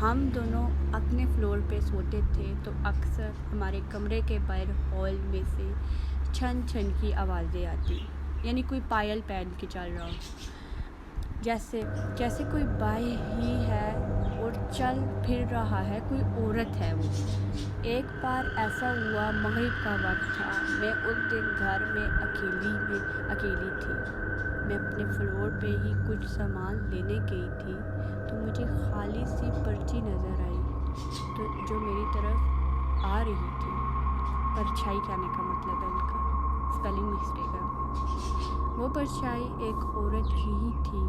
ہم دونوں اپنے فلور پہ سوتے تھے تو اکثر ہمارے کمرے کے باہر ہال میں سے چھن چھن کی آوازیں آتی، یعنی کوئی پائل پہن کے چل رہا ہو، جیسے کوئی بائی ہی ہے اور چل پھر رہا ہے، کوئی عورت ہے وہ۔ ایک بار ایسا ہوا، مغرب کا وقت تھا، میں اس دن گھر میں اکیلی تھی۔ میں اپنے فلور پہ ہی کچھ سامان لینے گئی تھی تو مجھے خالی سی پرچی نظر آئی جو میری طرف آ رہی تھی۔ پرچھائی کہنے کا مطلب ہے ان کا، اسپیلنگ مسٹیک ہے۔ وہ پرچھائی ایک عورت ہی تھی۔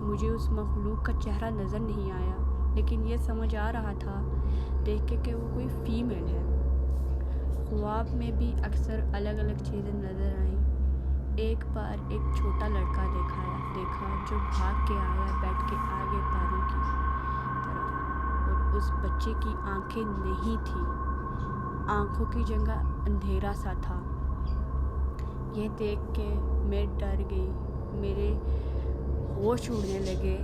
مجھے اس مخلوق کا چہرہ نظر نہیں آیا، لیکن یہ سمجھ آ رہا تھا دیکھ کے کہ وہ کوئی فیمیل ہے۔ خواب میں بھی اکثر الگ الگ چیزیں نظر آئیں۔ ایک بار ایک چھوٹا لڑکا دیکھا جو بھاگ کے آیا بیڈ کے آگے پیروں کی طرف، اور اس بچے کی آنکھیں نہیں تھیں، آنکھوں کی جگہ اندھیرا سا تھا۔ یہ دیکھ کے میں ڈر گئی، میرے ہوش اڑنے لگے۔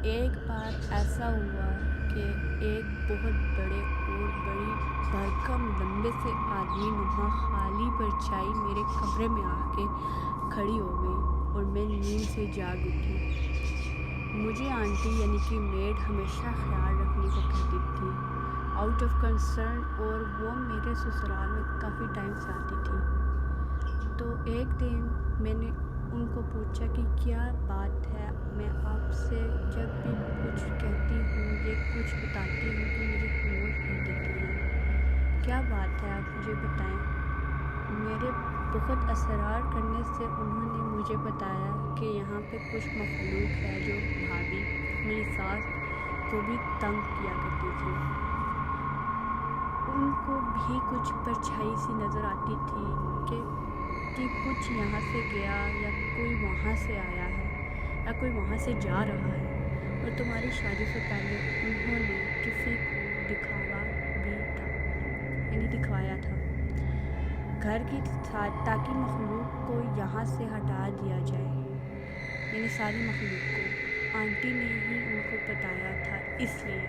ایک بار ایسا ہوا کہ ایک بہت بڑے اور بڑی بھرکم لمبے سے آدمی نما خالی پرچھائی میرے کمرے میں آ کے کھڑی ہو گئی اور میں نیند سے جاگ اٹھی۔ مجھے آنٹی یعنی کہ میڈ ہمیشہ خیال رکھنے کو کہتی تھی، آؤٹ آف کنسرن، اور وہ میرے سسرال میں کافی ٹائم سے آتی تھی۔ تو ایک دن میں نے ان کو پوچھا کہ کیا بات ہے، میں آپ سے جب بھی کچھ کہتی ہوں یا کچھ بتاتی ہوں تو مجھے خاموش کر دیتی ہیں، کیا بات ہے آپ مجھے بتائیں۔ میرے بہت اصرار کرنے سے انہوں نے مجھے بتایا کہ یہاں پہ کچھ مخلوق ہے جو بھابھی میری ساس کو بھی تنگ کیا کرتی تھی۔ ان کو بھی کچھ پرچھائی سی نظر آتی تھی کہ کچھ یہاں سے گیا یا کوئی وہاں سے آیا ہے یا کوئی وہاں سے جا رہا ہے۔ اور تمہاری شادی سے پہلے انہوں نے کسی کو دکھوایا تھا گھر کی، تاکہ مخلوق کو یہاں سے ہٹا دیا جائے، یعنی ساری مخلوق کو۔ آنٹی نے ہی ان کو بتایا تھا، اس لیے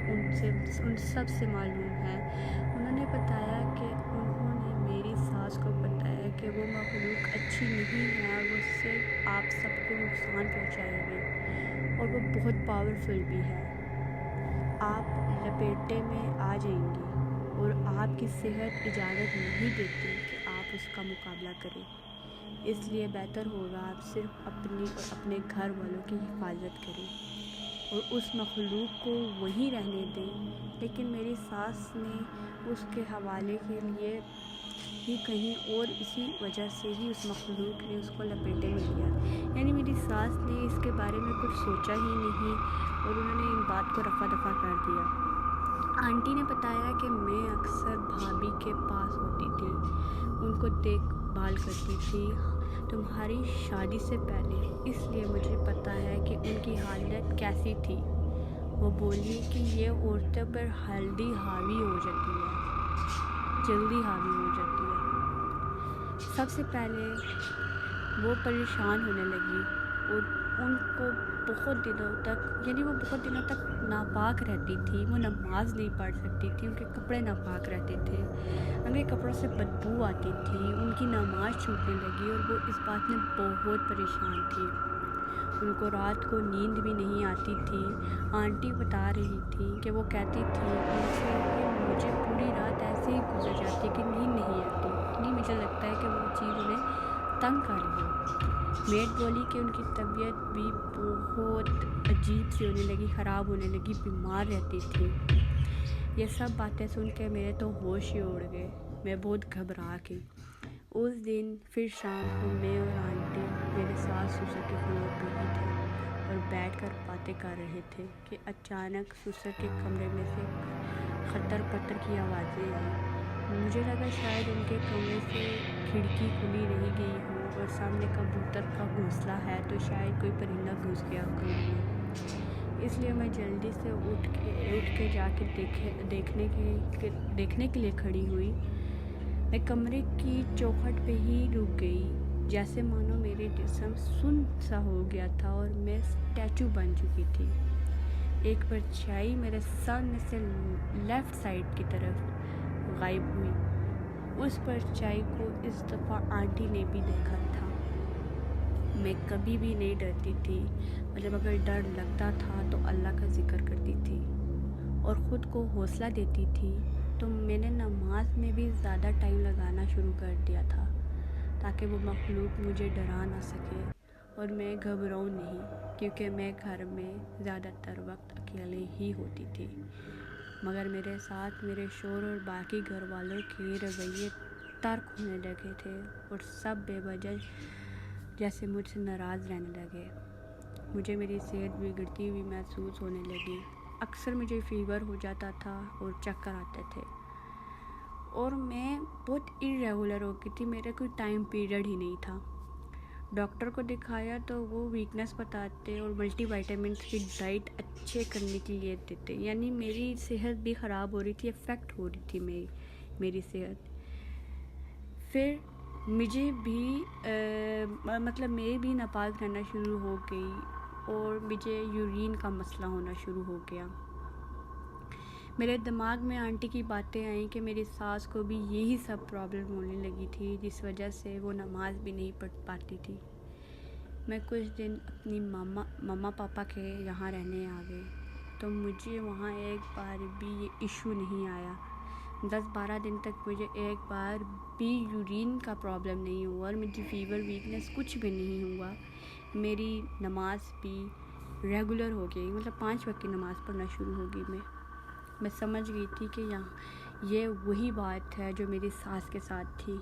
ان سب سے معلوم ہے۔ انہوں نے بتایا کہ انہوں نے میری ساس کو بتایا کہ وہ مخلوق اچھی نہیں ہے، وہ صرف آپ سب کو نقصان پہنچائے گی، اور وہ بہت پاورفل بھی ہے۔ آپ لپیٹے میں آ جائیں گی اور آپ کی صحت اجازت نہیں دیتی کہ آپ اس کا مقابلہ کریں، اس لیے بہتر ہوگا آپ صرف اپنی اور اپنے گھر والوں کی حفاظت کریں اور اس مخلوق کو وہیں رہنے دیں۔ لیکن میری ساس نے اس کے حوالے کے لیے ہی کہیں اور، اسی وجہ سے ہی اس مخلوق نے اس کو لپیٹے میں لیا، یعنی میری ساس نے اس کے بارے میں کچھ سوچا ہی نہیں اور انہوں نے ان بات کو رفع دفع کر دیا۔ آنٹی نے بتایا کہ میں اکثر بھابھی کے پاس ہوتی تھی، ان کو دیکھ بھال کرتی تھی تمہاری شادی سے پہلے، اس لیے مجھے پتہ ہے کہ ان کی حالت کیسی تھی۔ وہ بولی کہ یہ عورتوں پر جلدی حاوی ہو جاتی ہے۔ سب سے پہلے وہ پریشان ہونے لگی اور ان کو بہت دنوں تک ناپاک رہتی تھی۔ وہ نماز نہیں پڑھ سکتی تھی، ان کے کپڑے ناپاک رہتے تھے، ان کے کپڑوں سے بدبو آتی تھی، ان کی نماز چھوٹنے لگی اور وہ اس بات میں بہت پریشان تھی۔ ان کو رات کو نیند بھی نہیں آتی تھی۔ آنٹی بتا رہی تھی کہ وہ کہتی تھی ان سے کہ مجھے پوری رات ایسے ہی گزر جاتی ہے کہ نیند نہیں آتی، اتنی مجھے لگتا ہے کہ وہ چیز انہیں تنگ کر رہی ہو۔ میڈ بولی کہ ان کی طبیعت بھی بہت عجیب سی ہونے لگی، خراب ہونے لگی، بیمار رہتی تھی۔ یہ سب باتیں سن کے میرے تو ہوش ہی اڑ گئے، میں بہت گھبرا گئی۔ اس دن پھر شام کو میں اور آنٹی میرے ساس سسر کے فلور پہ ہی تھے اور بیٹھ کر باتیں کر رہے تھے کہ اچانک سسر کے کمرے میں سے خطر پتر کی آوازیں آئیں۔ مجھے لگا شاید ان کے کمرے سے کھڑکی کھلی رہ گئی ہو اور سامنے کبوتر کا گھونسلہ ہے تو شاید کوئی پرندہ گھس گیا ہو کمرے میں، اس لیے میں جلدی سے اٹھ کے جا کے دیکھنے کے لیے کھڑی ہوئی۔ میں کمرے کی چوکھٹ پہ ہی رک گئی، جیسے مانو میرے جسم سن سا ہو گیا تھا اور میں اسٹیچو بن چکی تھی۔ ایک پرچھائی میرے سامنے سے لیفٹ سائڈ کی طرف غائب ہوئی۔ اس پرچھائی کو اس دفعہ آنٹی نے بھی دیکھا تھا۔ میں کبھی بھی نہیں ڈرتی تھی، مطلب اگر ڈر لگتا تھا تو اللہ کا ذکر کرتی تھی اور خود کو حوصلہ دیتی تھی۔ تو میں نے نماز میں بھی زیادہ ٹائم لگانا شروع کر دیا تھا تاکہ وہ مخلوق مجھے ڈرا نہ سکے اور میں گھبراؤں نہیں، کیونکہ میں گھر میں زیادہ تر وقت اکیلے ہی ہوتی تھی۔ مگر میرے ساتھ میرے شوہر اور باقی گھر والوں کے رویے ترک ہونے لگے تھے اور سب بے وجہ جیسے مجھ سے ناراض رہنے لگے۔ مجھے میری صحت بگڑتی ہوئی محسوس ہونے لگی۔ اکثر مجھے فیور ہو جاتا تھا اور چکر آتے تھے اور میں بہت irregular ہو گئی تھی، میرا کوئی ٹائم پیریڈ ہی نہیں تھا۔ ڈاکٹر کو دکھایا تو وہ ویکنس بتاتے اور ملٹی وائٹامنس کی ڈائٹ اچھے کرنے کے لیے دیتے، یعنی میری صحت بھی خراب ہو رہی تھی، افیکٹ ہو رہی تھی میری صحت۔ پھر مجھے بھی میں بھی ناپاک رہنا شروع ہو گئی اور مجھے یورین کا مسئلہ ہونا شروع ہو گیا۔ میرے دماغ میں آنٹی کی باتیں آئیں کہ میری ساس کو بھی یہی سب پرابلم ہونے لگی تھی، جس وجہ سے وہ نماز بھی نہیں پڑھ پاتی تھی۔ میں کچھ دن اپنی ماما پاپا کے یہاں رہنے آ گئی تو مجھے وہاں ایک بار بھی یہ ایشو نہیں آیا۔ 10-12 دن تک مجھے ایک بار بھی یورین کا پرابلم نہیں ہوا اور مجھے فیور ویکنس کچھ بھی نہیں ہوا۔ میری نماز بھی ریگولر ہو گئی، مطلب 5 وقت کی نماز پڑھنا شروع ہو گئی۔ میں سمجھ گئی تھی کہ یہ وہی بات ہے جو میری ساس کے ساتھ تھی۔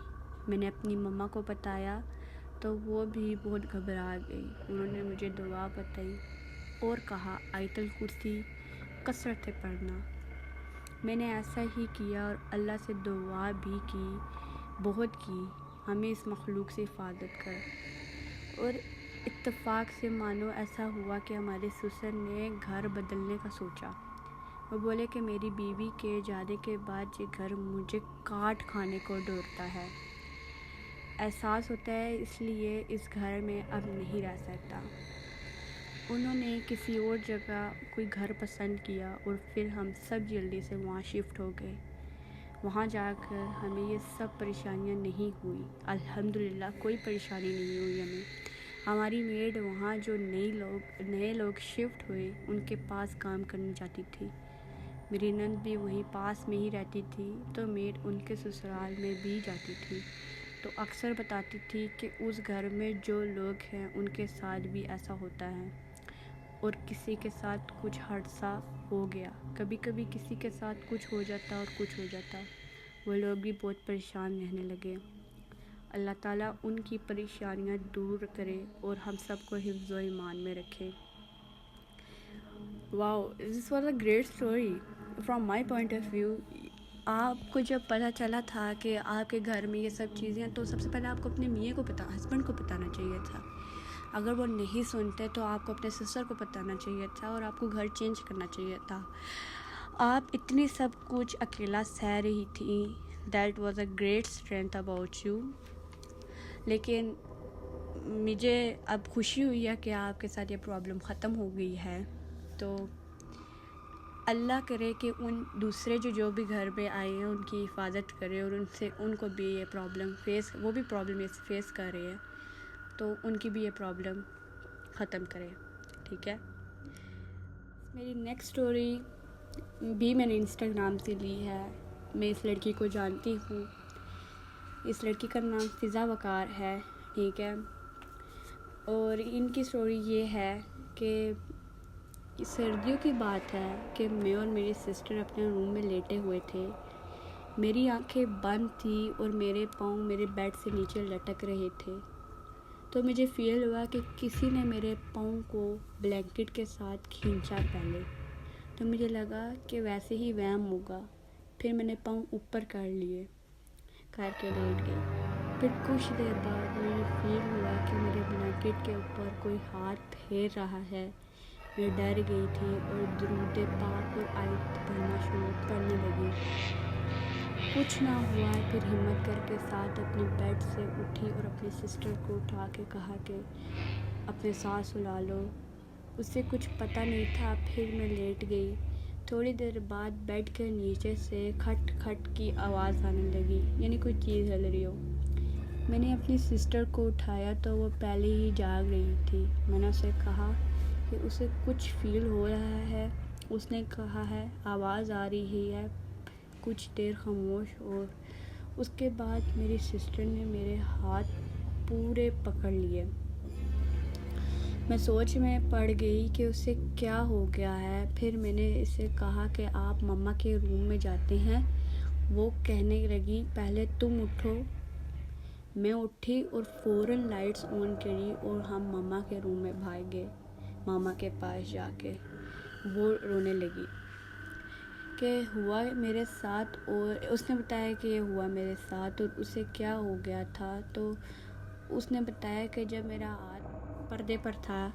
میں نے اپنی مما کو بتایا تو وہ بھی بہت گھبرا گئی۔ انہوں نے مجھے دعا بتائی اور کہا آیت الکرسی کثرت سے پڑھنا۔ میں نے ایسا ہی کیا اور اللہ سے دعا بھی کی، بہت کی، ہمیں اس مخلوق سے حفاظت کر۔ اور اتفاق سے مانو ایسا ہوا کہ ہمارے سسر نے گھر بدلنے کا سوچا۔ وہ بولے کہ میری بیوی کے جانے کے بعد یہ گھر مجھے کاٹ کھانے کو ڈورتا ہے، احساس ہوتا ہے، اس لیے اس گھر میں اب نہیں رہ سکتا۔ انہوں نے کسی اور جگہ کوئی گھر پسند کیا اور پھر ہم سب جلدی سے وہاں شفٹ ہو گئے۔ وہاں جا کر ہمیں یہ سب پریشانیاں نہیں ہوئی، الحمدللہ کوئی پریشانی نہیں ہوئی ہمیں۔ ہماری میڈ وہاں جو نئے لوگ شفٹ ہوئے ان کے پاس کام کرنے جاتی تھی۔ میری نند بھی وہیں پاس میں ہی رہتی تھی تو میڈ ان کے سسرال میں بھی جاتی تھی، تو اکثر بتاتی تھی کہ اس گھر میں جو لوگ ہیں ان کے ساتھ بھی ایسا ہوتا ہے اور کسی کے ساتھ کچھ حادثہ ہو گیا، کبھی کبھی کسی کے ساتھ کچھ ہو جاتا اور کچھ ہو جاتا، وہ لوگ بھی بہت پریشان رہنے لگے۔ اللہ تعالیٰ ان کی پریشانیاں دور کرے اور ہم سب کو حفظ و ایمان میں رکھے۔ Wow, this was a great story from my point of view. آپ کو جب پتہ چلا تھا کہ آپ کے گھر میں یہ سب چیزیں ہیں تو سب سے پہلے آپ کو اپنے میاں کو ہسبینڈ کو بتانا چاہیے تھا۔ اگر وہ نہیں سنتے تو آپ کو اپنے سسٹر کو بتانا چاہیے تھا اور آپ کو گھر چینج کرنا چاہیے تھا۔ آپ اتنی سب کچھ اکیلا سہ رہی تھیں، that was a great strength about you. لیکن مجھے اب خوشی ہوئی ہے کہ آپ کے ساتھ یہ پرابلم ختم ہو گئی ہے، تو اللہ کرے کہ ان دوسرے جو بھی گھر پہ آئے ہیں ان کی حفاظت کرے اور ان کو بھی یہ پرابلم وہ بھی پرابلم فیس کر رہے ہیں تو ان کی بھی یہ پرابلم ختم کرے، ٹھیک ہے۔ میری نیکسٹ اسٹوری بھی میں نے انسٹاگرام سے لی ہے۔ میں اس لڑکی کو جانتی ہوں، اس لڑکی کا نام فضا وقار ہے، ٹھیک ہے۔ اور ان کی اسٹوری یہ ہے کہ سردیوں کی بات ہے کہ میں اور میری سسٹر اپنے روم میں لیٹے ہوئے تھے، میری آنکھیں بند تھیں اور میرے پاؤں میرے بیڈ سے نیچے لٹک رہے تھے، تو مجھے فیل ہوا کہ کسی نے میرے پاؤں کو بلینکٹ کے ساتھ کھینچا پہلے، تو مجھے لگا کہ ویسے ہی وہم ہوگا، پھر میں نے پاؤں اوپر کر کے لیٹ گئی۔ پھر کچھ دیر بعد مجھے فیل ہوا کہ میرے بلینکٹ کے اوپر کوئی ہاتھ پھیر رہا ہے۔ میں ڈر گئی تھی اور درود پاک اور آیت پڑھنے لگی۔ کچھ نہ ہوا، پھر ہمت کر کے ساتھ اپنے بیڈ سے اٹھی اور اپنی سسٹر کو اٹھا کے کہا کہ اپنے ساتھ سلا لو اسے کچھ پتہ نہیں تھا. پھر میں لیٹ گئی. تھوڑی دیر بعد بیڈ کے نیچے سے کھٹ کھٹ کی آواز آنے لگی, یعنی کوئی چیز ہل رہی ہو. میں نے اپنی سسٹر کو اٹھایا تو وہ پہلے ہی جاگ رہی تھی. میں نے اسے کہا کہ اسے کچھ فیل ہو رہا ہے. اس نے کہا ہے آواز آ رہی ہے. کچھ دیر خاموش, اور اس کے بعد میری سسٹر نے میرے ہاتھ پورے پکڑ لیے. میں سوچ میں پڑ گئی کہ اسے کیا ہو گیا ہے. پھر میں نے اسے کہا کہ آپ مما کے روم میں جاتے ہیں. وہ کہنے لگی پہلے تم اٹھو. میں اٹھی اور فوراً لائٹس آن کری اور ہم مما کے روم میں بھاگ گئے. ماما کے پاس جا کے وہ رونے لگی کہ ہوا میرے ساتھ, اور اس نے بتایا کہ یہ ہوا میرے ساتھ اور اسے کیا ہو گیا تھا. تو اس نے بتایا کہ جب میرا ہاتھ پردے پر تھا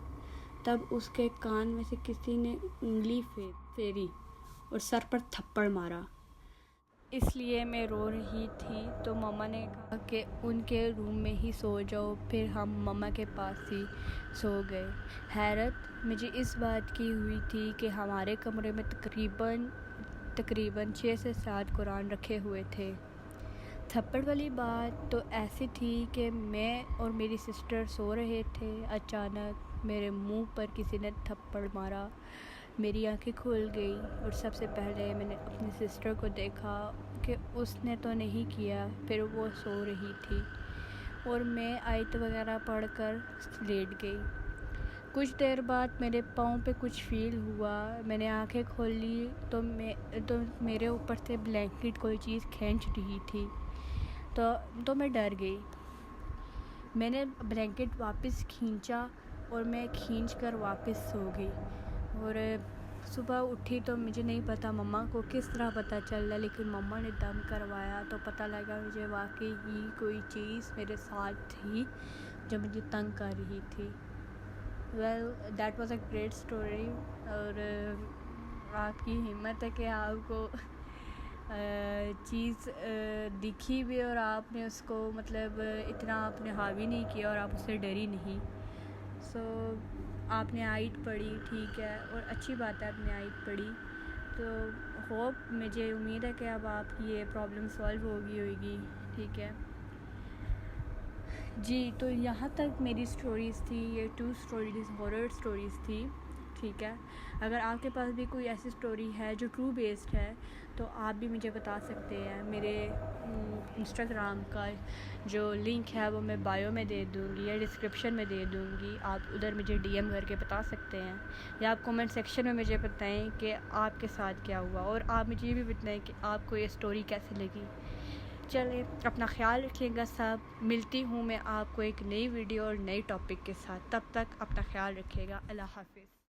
تب اس کے کان میں سے کسی نے انگلی پھیری اور سر پر تھپڑ مارا. اس لیے میں رو رہی تھی. تو مما نے کہا کہ ان کے روم میں ہی سو جاؤ. پھر ہم مما کے پاس ہی سو گئے. حیرت مجھے اس بات کی ہوئی تھی کہ ہمارے کمرے میں تقریباً 6 سے 7 قرآن رکھے ہوئے تھے. تھپڑ والی بات تو ایسی تھی کہ میں اور میری سسٹر سو رہے تھے. اچانک میرے منہ پر کسی نے تھپڑ مارا. میری آنکھیں کھل گئی اور سب سے پہلے میں نے اپنی سسٹر کو دیکھا کہ اس نے تو نہیں کیا. پھر وہ سو رہی تھی اور میں آیت وغیرہ پڑھ کر لیٹ گئی. کچھ دیر بعد میرے پاؤں پہ کچھ فیل ہوا. میں نے آنکھیں کھول لی تو میرے اوپر سے بلینکٹ کوئی چیز کھینچ رہی تھی. تو میں ڈر گئی. میں نے بلینکٹ واپس کھینچا اور میں کھینچ کر واپس سو گئی. اور صبح اٹھی تو مجھے نہیں پتا مما کو کس طرح پتہ چلا, لیکن مما نے دم کروایا تو پتہ لگا مجھے واقعی ہی کوئی چیز میرے ساتھ تھی جو مجھے تنگ کر رہی تھی. Well that was a great story. اور آپ کی ہمت ہے کہ آپ کو چیز دکھی بھی اور آپ نے اس کو مطلب اتنا آپ نے حاوی نہیں کیا اور آپ اس سے ڈری نہیں. سو آپ نے آیت پڑھی, ٹھیک ہے, اور اچھی بات ہے آپ نے آیت پڑھی. تو مجھے امید ہے کہ اب آپ کی یہ پرابلم سالو ہوئے گی. ٹھیک ہے جی. تو یہاں تک میری سٹوریز تھی. یہ 2 سٹوریز ہارر سٹوریز تھی. ٹھیک ہے, اگر آپ کے پاس بھی کوئی ایسی سٹوری ہے جو ٹرو بیسڈ ہے تو آپ بھی مجھے بتا سکتے ہیں. میرے انسٹاگرام کا جو لنک ہے وہ میں بایو میں دے دوں گی یا ڈسکرپشن میں دے دوں گی. آپ ادھر مجھے ڈی ایم کر کے بتا سکتے ہیں, یا آپ کومنٹ سیکشن میں مجھے بتائیں کہ آپ کے ساتھ کیا ہوا, اور آپ مجھے یہ بھی بتائیں کہ آپ کو یہ سٹوری کیسی لگی. چلیں, اپنا خیال رکھیے گا سب. ملتی ہوں میں آپ کو ایک نئی ویڈیو اور نئی ٹاپک کے ساتھ. تب تک اپنا خیال رکھیے گا. اللہ حافظ.